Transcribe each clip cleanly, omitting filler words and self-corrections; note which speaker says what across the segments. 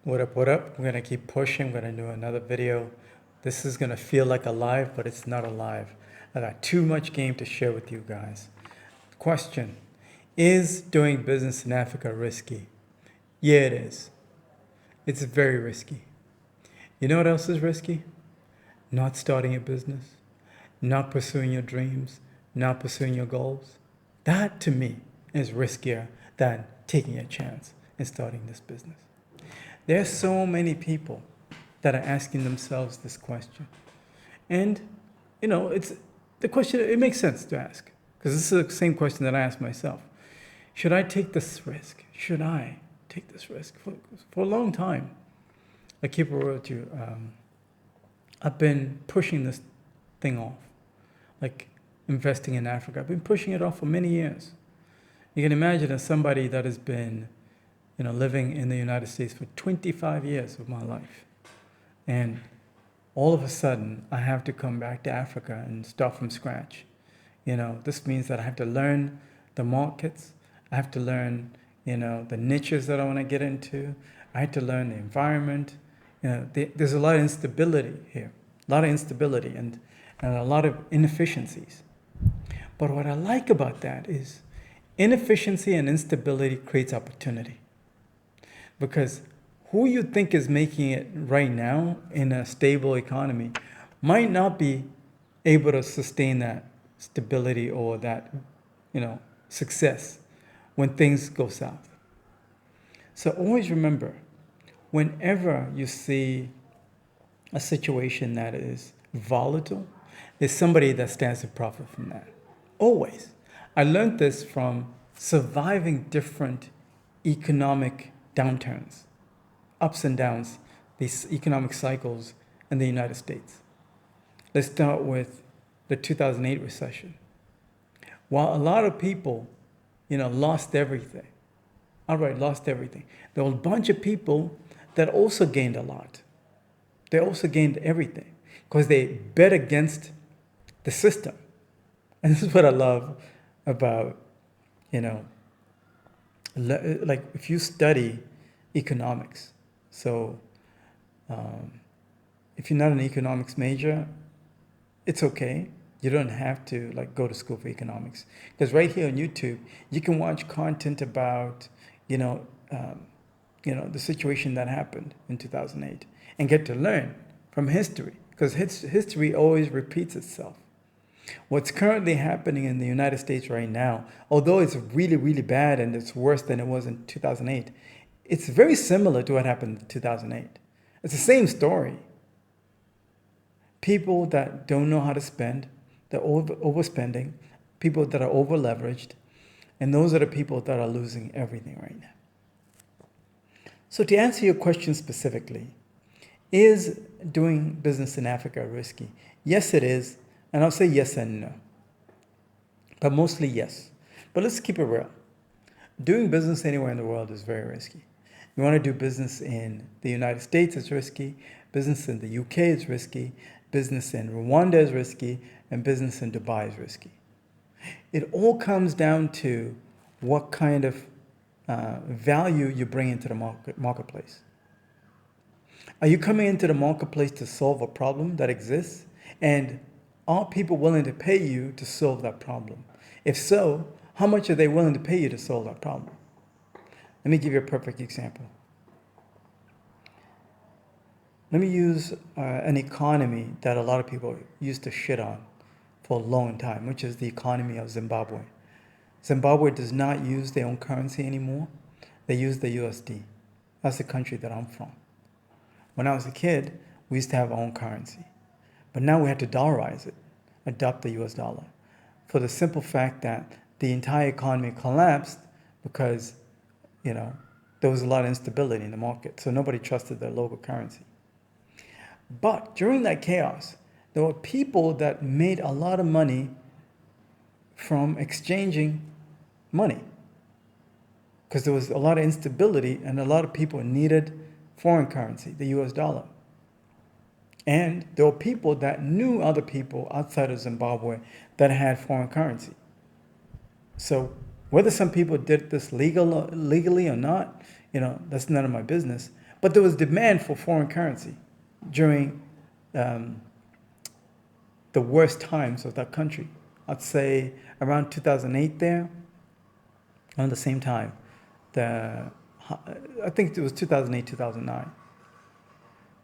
Speaker 1: What up, what up? We're gonna keep pushing. We're gonna do another video. This is gonna feel like a live, but it's not a live. I got too much game to share with you guys. Question: is doing business in Africa risky? Yeah, it is. It's very risky. You know what else is risky? Not starting a business, not pursuing your dreams, not pursuing your goals. That to me is riskier than taking a chance and starting this business. There's so many people that are asking themselves this question. And, it's the question, it makes sense to ask. Because this is the same question that I asked myself. Should I take this risk? Should I take this risk? For a long time, I keep it real with you. I've been pushing this thing off. Like investing in Africa. I've been pushing it off for many years. You can imagine as somebody that has been living in the United States for 25 years of my life. And all of a sudden, I have to come back to Africa and start from scratch. This means that I have to learn the markets. I have to learn, the niches that I want to get into. I have to learn the environment. There's a lot of instability here, a lot of instability and a lot of inefficiencies. But what I like about that is inefficiency and instability creates opportunity. Because who you think is making it right now in a stable economy might not be able to sustain that stability or that, success when things go south. So always remember, whenever you see a situation that is volatile, there's somebody that stands to profit from that. Always. I learned this from surviving different economic downturns, ups and downs, these economic cycles in the United States. Let's start with the 2008 recession. While a lot of people, lost everything, lost everything, there were a bunch of people that also gained a lot. They also gained everything because they bet against the system. And this is what I love about, like if you study economics, so if you're not an economics major, it's okay. You don't have to go to school for economics, because right here on YouTube you can watch content about the situation that happened in 2008 and get to learn from history, because history always repeats itself. What's currently happening in the United States right now, although it's really, really bad and it's worse than it was in 2008, it's very similar to what happened in 2008. It's the same story. People that don't know how to spend, they're overspending, people that are over-leveraged, and those are the people that are losing everything right now. So to answer your question specifically, is doing business in Africa risky? Yes, it is. And I'll say yes and no. But mostly yes. But let's keep it real. Doing business anywhere in the world is very risky. You want to do business in the United States, it's risky. Business in the UK is risky. Business in Rwanda is risky. And business in Dubai is risky. It all comes down to what kind of value you bring into the marketplace. Are you coming into the marketplace to solve a problem that exists? And are people willing to pay you to solve that problem? If so, how much are they willing to pay you to solve that problem? Let me give you a perfect example. Let me use an economy that a lot of people used to shit on for a long time, which is the economy of Zimbabwe. Zimbabwe does not use their own currency anymore. They use the USD. That's the country that I'm from. When I was a kid, we used to have our own currency. But now we had to dollarize it, adopt the US dollar, for the simple fact that the entire economy collapsed because, there was a lot of instability in the market. So nobody trusted their local currency. But during that chaos, there were people that made a lot of money from exchanging money, because there was a lot of instability and a lot of people needed foreign currency, the US dollar. And there were people that knew other people outside of Zimbabwe that had foreign currency. So whether some people did this legally or not, that's none of my business. But there was demand for foreign currency during the worst times of that country. I'd say around 2008 there, around the same time. I think it was 2008, 2009.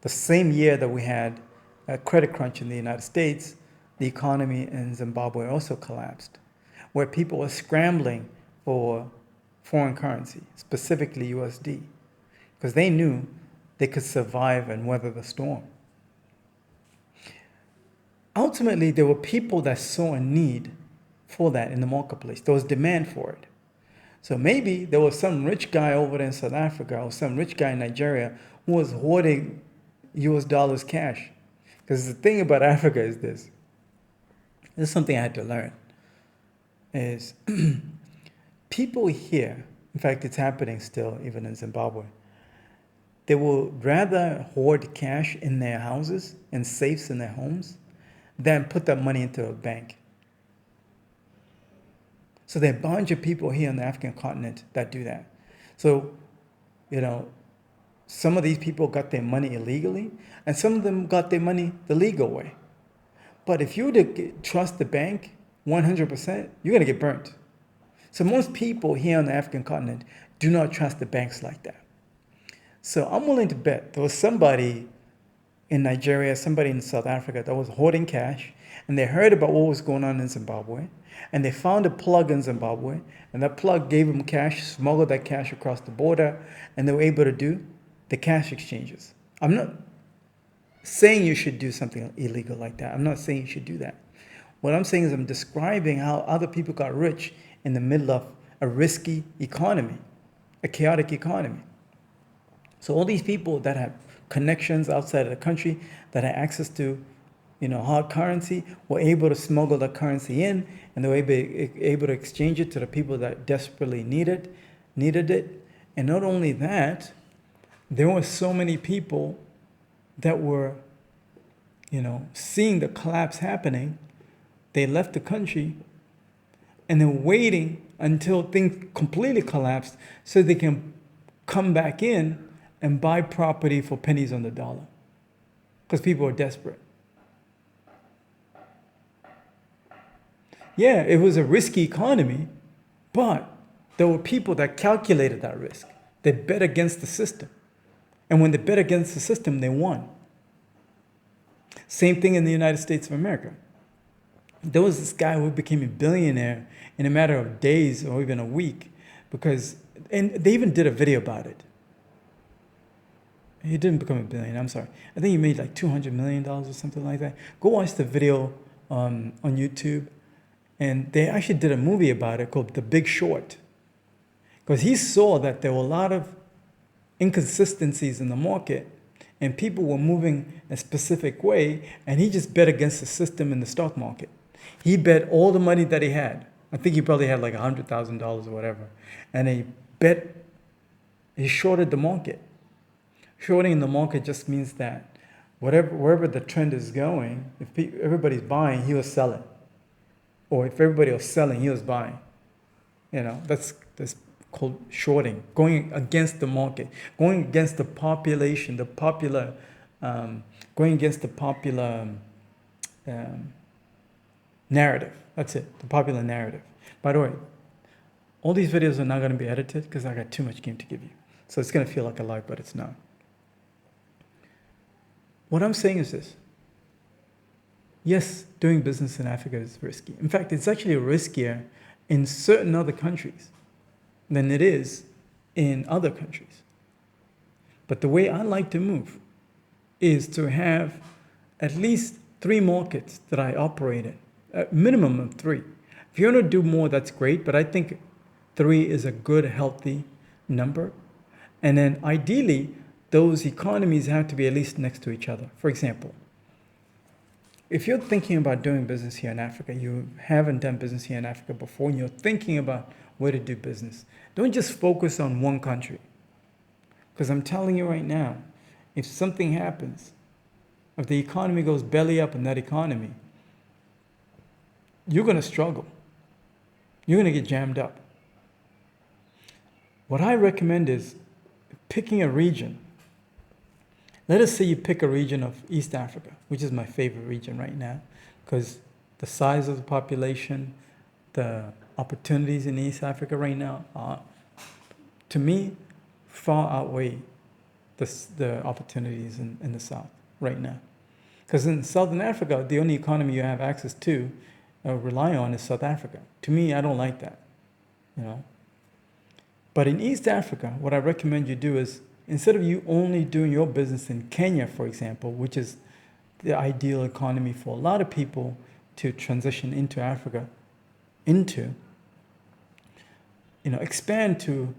Speaker 1: The same year that we had a credit crunch in the United States, the economy in Zimbabwe also collapsed, where people were scrambling for foreign currency, specifically USD, because they knew they could survive and weather the storm. Ultimately, there were people that saw a need for that in the marketplace. There was demand for it. So maybe there was some rich guy over there in South Africa or some rich guy in Nigeria who was hoarding US dollars cash. Because the thing about Africa is this. This is something I had to learn. Is people here, in fact, it's happening still, even in Zimbabwe, they will rather hoard cash in their houses and safes in their homes than put that money into a bank. So there are a bunch of people here on the African continent that do that. So, some of these people got their money illegally, and some of them got their money the legal way. But if you were to trust the bank 100%, you're going to get burnt. So most people here on the African continent do not trust the banks like that. So I'm willing to bet there was somebody in Nigeria, somebody in South Africa that was hoarding cash, and they heard about what was going on in Zimbabwe, and they found a plug in Zimbabwe, and that plug gave them cash, smuggled that cash across the border, and they were able to do the cash exchanges. I'm not saying you should do something illegal like that. I'm not saying you should do that. What I'm saying is I'm describing how other people got rich in the middle of a risky economy, a chaotic economy. So all these people that have connections outside of the country, that had access to, hard currency, were able to smuggle the currency in, and they were able to exchange it to the people that desperately needed it. And not only that, there were so many people that were, seeing the collapse happening. They left the country and they're waiting until things completely collapsed so they can come back in and buy property for pennies on the dollar, because people are desperate. Yeah, it was a risky economy, but there were people that calculated that risk. They bet against the system. And when they bet against the system, they won. Same thing in the United States of America. There was this guy who became a billionaire in a matter of days or even a week, and they even did a video about it. He didn't become a billionaire, I'm sorry. I think he made like $200 million or something like that. Go watch the video on YouTube. And they actually did a movie about it called The Big Short. Because he saw that there were a lot of inconsistencies in the market and people were moving a specific way, and he just bet against the system in the stock market. He bet all the money that he had. I think he probably had like $100,000 or whatever. And he shorted the market. Shorting the market just means that wherever the trend is going, if everybody's buying, he was selling. Or if everybody was selling, he was buying. That's called shorting, going against the market, going against the population, going against the popular narrative. That's it, the popular narrative. By the way, all these videos are not going to be edited because I got too much game to give you. So it's going to feel like a live, but it's not. What I'm saying is this. Yes, doing business in Africa is risky. In fact, it's actually riskier in certain other countries than it is in other countries. But the way I like to move is to have at least 3 markets that I operate in, a minimum of 3. If you want to do more, that's great, but I think 3 is a good, healthy number. And then ideally, those economies have to be at least next to each other. For example, if you're thinking about doing business here in Africa, you haven't done business here in Africa before, and you're thinking about where to do business, don't just focus on one country. Because I'm telling you right now, if something happens, if the economy goes belly up in that economy, you're going to struggle. You're going to get jammed up. What I recommend is picking a region Let us say you pick a region of East Africa, which is my favorite region right now, because the size of the population, the opportunities in East Africa right now are, to me, far outweigh the opportunities in the South right now. Because in Southern Africa, the only economy you have access to, rely on, is South Africa. To me, I don't like that, you know. But in East Africa, what I recommend you do is, instead of you only doing your business in Kenya, for example, which is the ideal economy for a lot of people to transition into Africa, expand to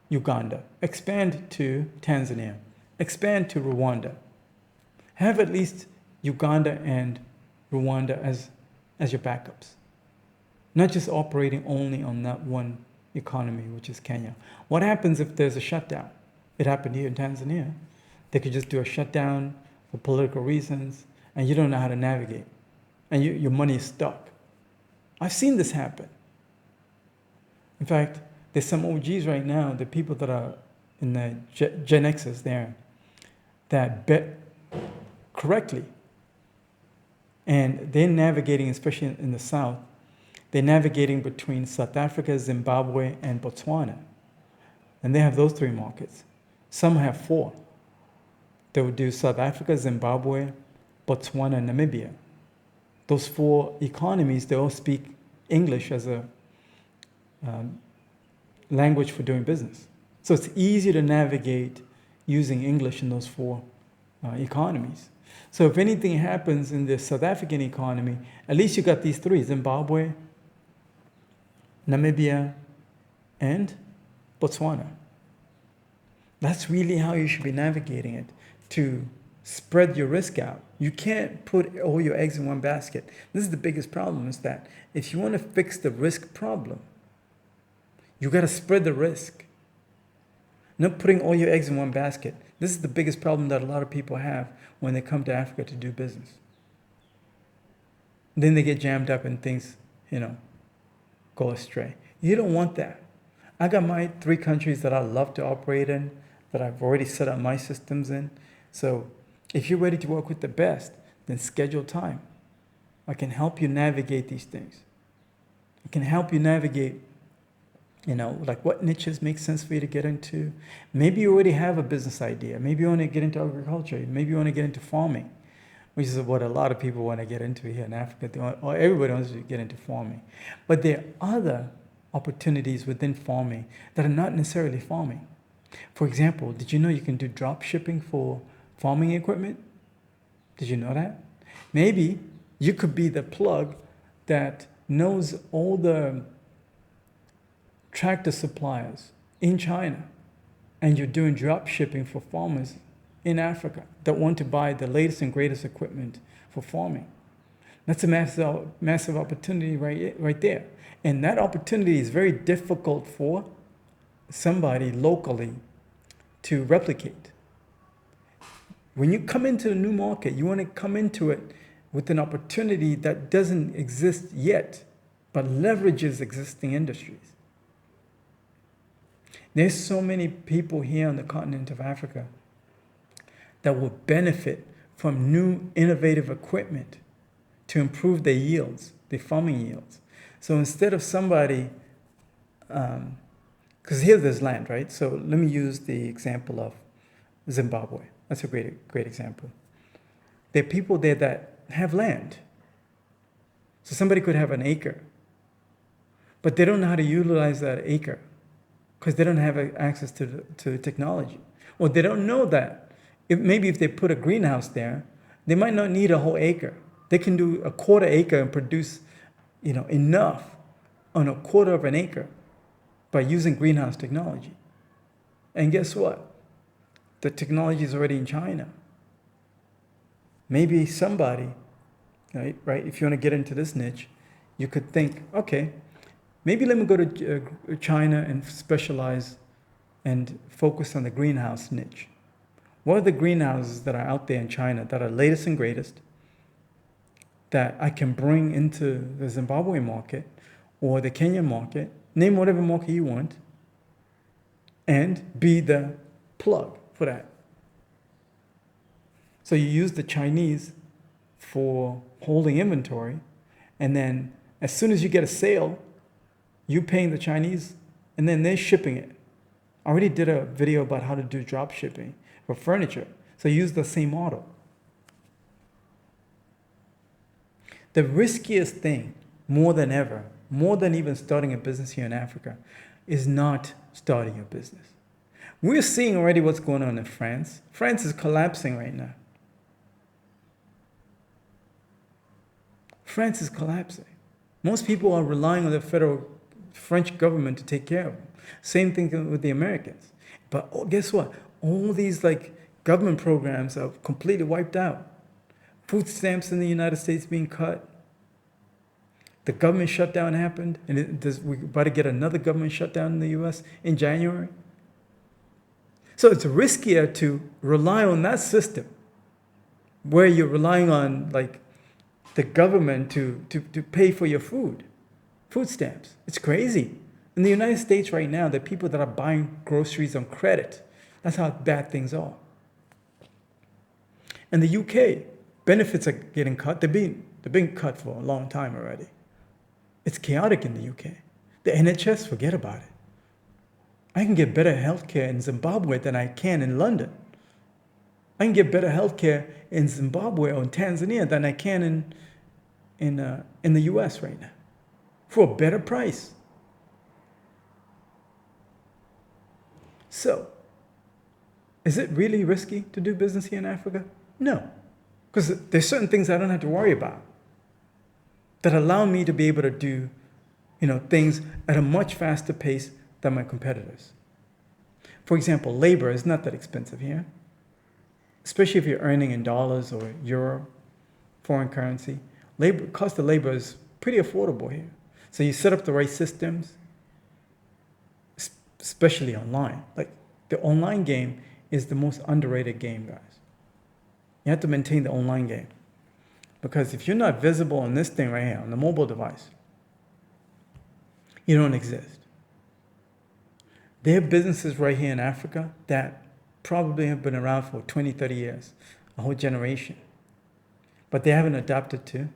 Speaker 1: Uganda, expand to Tanzania, expand to Rwanda. Have at least Uganda and Rwanda as your backups. Not just operating only on that one economy, which is Kenya. What happens if there's a shutdown? It happened here in Tanzania. They could just do a shutdown for political reasons, and you don't know how to navigate, and your money is stuck. I've seen this happen. In fact, there's some OGs right now, the people that are in the Gen Xers there, that bet correctly. And they're navigating, especially in the South, they're navigating between South Africa, Zimbabwe, and Botswana. And they have those three markets. Some have four. They would do South Africa, Zimbabwe, Botswana, and Namibia. Those four economies, they all speak English as a language for doing business. So it's easy to navigate using English in those four economies. So if anything happens in the South African economy, at least you got these three: Zimbabwe, Namibia, and Botswana. That's really how you should be navigating it, to spread your risk out. You can't put all your eggs in one basket. This is the biggest problem, is that if you want to fix the risk problem, you got to spread the risk. Not putting all your eggs in one basket. This is the biggest problem that a lot of people have when they come to Africa to do business. Then they get jammed up and things, go astray. You don't want that. I got my 3 countries that I love to operate in, that I've already set up my systems in. So if you're ready to work with the best, then schedule time. I can help you navigate these things. I can help you navigate, like what niches make sense for you to get into. Maybe you already have a business idea. Maybe you want to get into agriculture. Maybe you want to get into farming, which is what a lot of people want to get into here in Africa. Or everybody wants to get into farming. But there are other opportunities within farming that are not necessarily farming. For example, did you know you can do drop shipping for farming equipment? Did you know that? Maybe you could be the plug that knows all the tractor suppliers in China, and you're doing drop shipping for farmers in Africa that want to buy the latest and greatest equipment for farming. That's a massive opportunity right there. And that opportunity is very difficult for somebody locally to replicate. When you come into a new market, you want to come into it with an opportunity that doesn't exist yet, but leverages existing industries. There's so many people here on the continent of Africa that will benefit from new innovative equipment to improve their yields, their farming yields. So instead of somebody, because here there's land, right? So let me use the example of Zimbabwe. That's a great example. There are people there that have land. So somebody could have an acre, but they don't know how to utilize that acre because they don't have access to technology. Or they don't know that maybe if they put a greenhouse there, they might not need a whole acre. They can do a quarter acre and produce enough on a quarter of an acre by using greenhouse technology. And guess what? The technology is already in China. Maybe somebody, right? If you want to get into this niche, you could think, okay, maybe let me go to China and specialize and focus on the greenhouse niche. What are the greenhouses that are out there in China that are latest and greatest that I can bring into the Zimbabwe market or the Kenyan market, name whatever market you want, and be the plug for that? So you use the Chinese for holding inventory, and then as soon as you get a sale, you paying the Chinese, and then they're shipping it. I already did a video about how to do drop shipping for furniture. So use the same model. The riskiest thing, more than ever, more than even starting a business here in Africa, is not starting a business. We're seeing already what's going on in France. France is collapsing right now. France is collapsing. Most people are relying on the federal French government to take care of them. Same thing with the Americans. But guess what? All these government programs are completely wiped out. Food stamps in the United States being cut. The government shutdown happened, and we're about to get another government shutdown in the US in January. So it's riskier to rely on that system where you're relying on the government to pay for your food stamps. It's crazy. In the United States right now, there are people that are buying groceries on credit. That's how bad things are. In the UK, benefits are getting cut. They've been cut for a long time already. It's chaotic in the UK. The NHS, forget about it. I can get better healthcare in Zimbabwe than I can in London. I can get better healthcare in Zimbabwe or in Tanzania than I can in the US right now, for a better price. So, is it really risky to do business here in Africa? No, because there's certain things I don't have to worry about that allow me to be able to do, things at a much faster pace than my competitors. For example, labor is not that expensive here, especially if you're earning in dollars or euro, foreign currency. Cost of labor is pretty affordable here. So you set up the right systems, especially online. The online game is the most underrated game, guys. You have to maintain the online game. Because if you're not visible on this thing right here, on the mobile device, you don't exist. There are businesses right here in Africa that probably have been around for 20, 30 years, a whole generation. But they haven't adapted to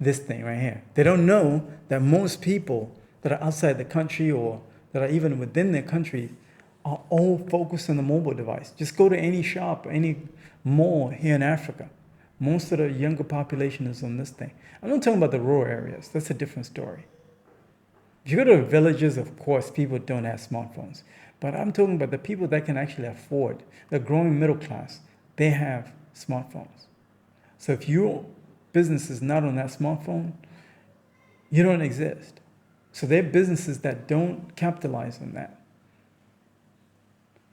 Speaker 1: this thing right here. They don't know that most people that are outside the country or that are even within their country are all focused on the mobile device. Just go to any shop, any mall here in Africa. Most of the younger population is on this thing. I'm not talking about the rural areas. That's a different story. If you go to the villages, of course, people don't have smartphones. But I'm talking about the people that can actually afford, the growing middle class, they have smartphones. So if your business is not on that smartphone, you don't exist. So there are businesses that don't capitalize on that.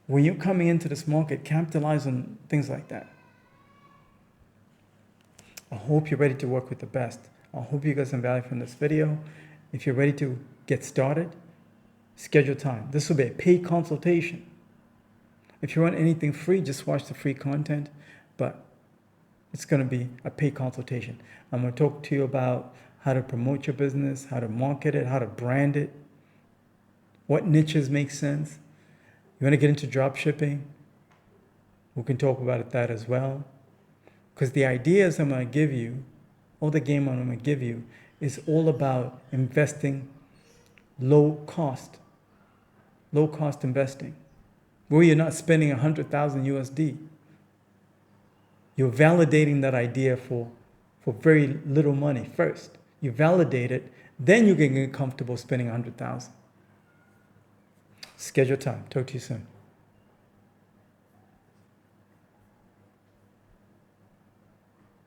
Speaker 1: When you're coming into this market, capitalize on things like that. I hope you're ready to work with the best. I hope you got some value from this video. If you're ready to get started, schedule time. This will be a paid consultation. If you want anything free, just watch the free content, but it's going to be a paid consultation. I'm going to talk to you about how to promote your business, how to market it, how to brand it, what niches make sense. You want to get into drop shipping? We can talk about that as well. Because the ideas I'm going to give you, all the game I'm going to give you, is all about investing low cost investing, where you're not spending 100,000 USD. You're validating that idea for very little money first. You validate it, then you can get comfortable spending 100,000. Schedule time. Talk to you soon.